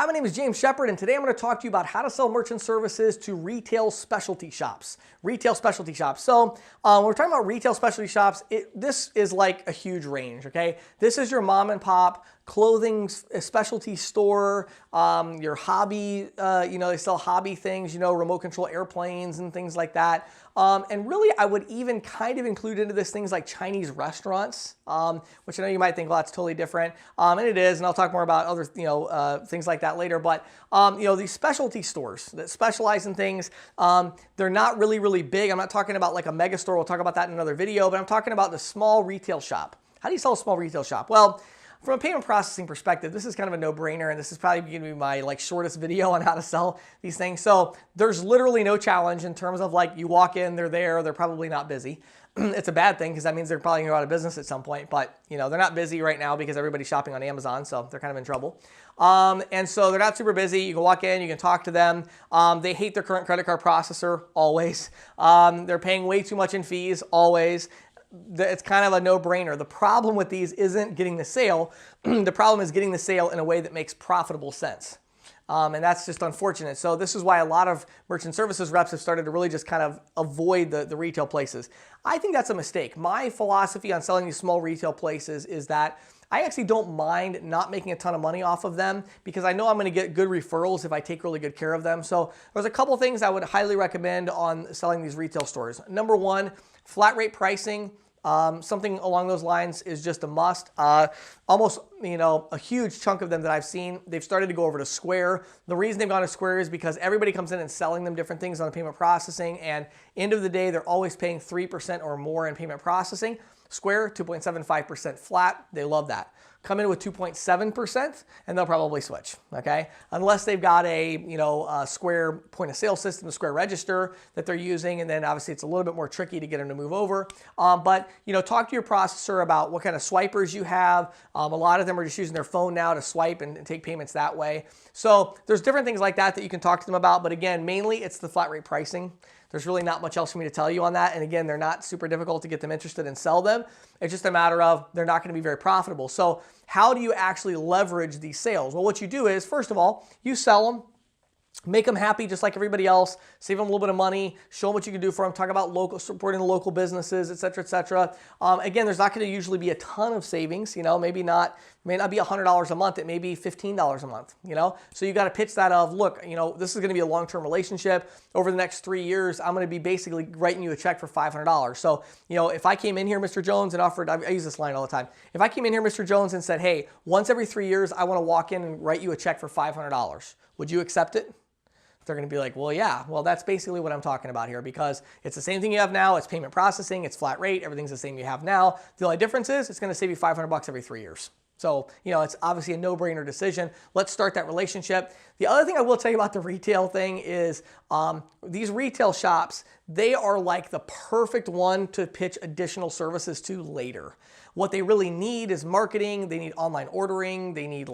Hi, my name is James Shepard, and today I'm going to talk to you about how to sell merchant services to retail specialty shops. Retail specialty shops. So when we're talking about retail specialty shops, this is like a huge range, okay? This is your mom and pop clothing specialty store, your hobby, they sell hobby things, remote control airplanes and things like that. And really, I would even kind of include into this things like Chinese restaurants, which I know you might think, well, that's totally different. And it is, and I'll talk more about other, things like that later. But, these specialty stores that specialize in things, they're not really big. I'm not talking about like a mega store. We'll talk about that in another video, but I'm talking about the small retail shop. How do you sell a small retail shop? Well, from a payment processing perspective, this is kind of a no-brainer, and this is probably going to be my shortest video on how to sell these things. So there's literally no challenge in terms of you walk in, they're there, they're probably not busy. It's a bad thing because that means they're probably going to go out of business at some point, but they're not busy right now because everybody's shopping on Amazon, so they're kind of in trouble. And so they're not super busy. You can walk in, you can talk to them. They hate their current credit card processor, always. They're paying way too much in fees, always. It's kind of a no-brainer. The problem with these isn't getting the sale. The problem is getting the sale in a way that makes profitable sense. And that's just unfortunate. So this is why a lot of merchant services reps have started to really just kind of avoid the retail places. I think that's a mistake. My philosophy on selling these small retail places is that I actually don't mind not making a ton of money off of them because I know I'm going to get good referrals if I take really good care of them. So there's a couple things I would highly recommend on selling these retail stores. Number one, flat rate pricing. Something along those lines is just a must. Almost, a huge chunk of them that I've seen, they've started to go over to Square. The reason they've gone to Square is because everybody comes in and selling them different things on the payment processing, and end of the day, they're always paying 3% or more in payment processing. Square, 2.75% flat. They love that. Come in with 2.7% and they'll probably switch, okay? Unless they've got a Square point of sale system, a Square register that they're using, and then obviously it's a little bit more tricky to get them to move over. But talk to your processor about what kind of swipers you have. A lot of them are just using their phone now to swipe and take payments that way. So there's different things like that you can talk to them about, but again, mainly it's the flat rate pricing. There's really not much else for me to tell you on that. And again, they're not super difficult to get them interested and sell them. It's just a matter of they're not going to be very profitable. So how do you actually leverage these sales? Well, what you do is, first of all, you sell them. Make them happy just like everybody else, save them a little bit of money, show them what you can do for them, talk about supporting the local businesses, et cetera, et cetera. Again, there's not going to usually be a ton of savings, may not be $100 a month, it may be $15 a month, So you got to pitch that of, look, this is going to be a long-term relationship. Over the next 3 years, I'm going to be basically writing you a check for $500. So, if I came in here, Mr. Jones, and offered, I use this line all the time. If I came in here, Mr. Jones, and said, hey, once every 3 years, I want to walk in and write you a check for $500, would you accept it? They're going to be like, well, yeah, well, that's basically what I'm talking about here because it's the same thing you have now. It's payment processing. It's flat rate. Everything's the same you have now. The only difference is it's going to save you $500 every 3 years. So, it's obviously a no-brainer decision. Let's start that relationship. The other thing I will tell you about the retail thing is these retail shops, they are like the perfect one to pitch additional services to later. What they really need is marketing. They need online ordering. They need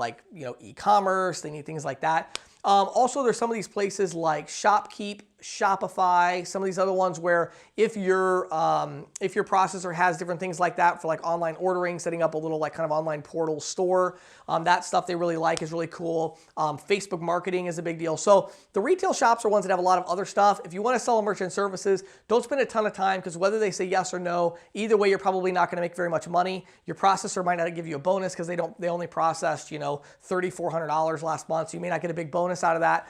e-commerce. They need things like that. Also, there's some of these places like ShopKeep, Shopify, some of these other ones where if your processor has different things like that for online ordering, setting up a little kind of online portal store, that stuff they really like is really cool. Facebook marketing is a big deal. So the retail shops are ones that have a lot of other stuff. If you want to sell merchant services, don't spend a ton of time because whether they say yes or no, either way, you're probably not going to make very much money. Your processor might not give you a bonus because they only processed, $3,400 last month. So you may not get a big bonus out of that,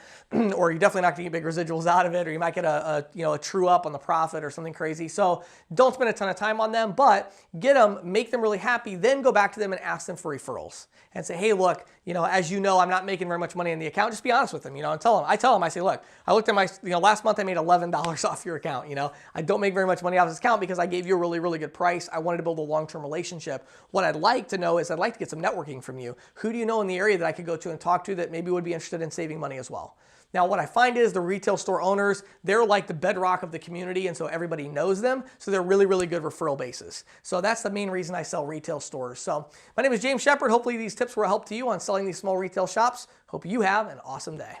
or you're definitely not going to get big residuals out of it, or you might get a true up on the profit or something crazy. So don't spend a ton of time on them, but get them, make them really happy, then go back to them and ask them for referrals and say, hey, look, as you know, I'm not making very much money in the account. Just be honest with them, and tell them. I say, look, I looked at my, last month I made $11 off your account. I don't make very much money off this account because I gave you a really, really good price. I wanted to build a long-term relationship. What I'd like to know is I'd like to get some networking from you. Who do you know in the area that I could go to and talk to that maybe would be interested in saving money as well? Now, what I find is the retail store owners, they're like the bedrock of the community, and so everybody knows them, so they're really, really good referral bases. So that's the main reason I sell retail stores. So my name is James Shepard. Hopefully these tips were a help to you on selling these small retail shops. Hope you have an awesome day.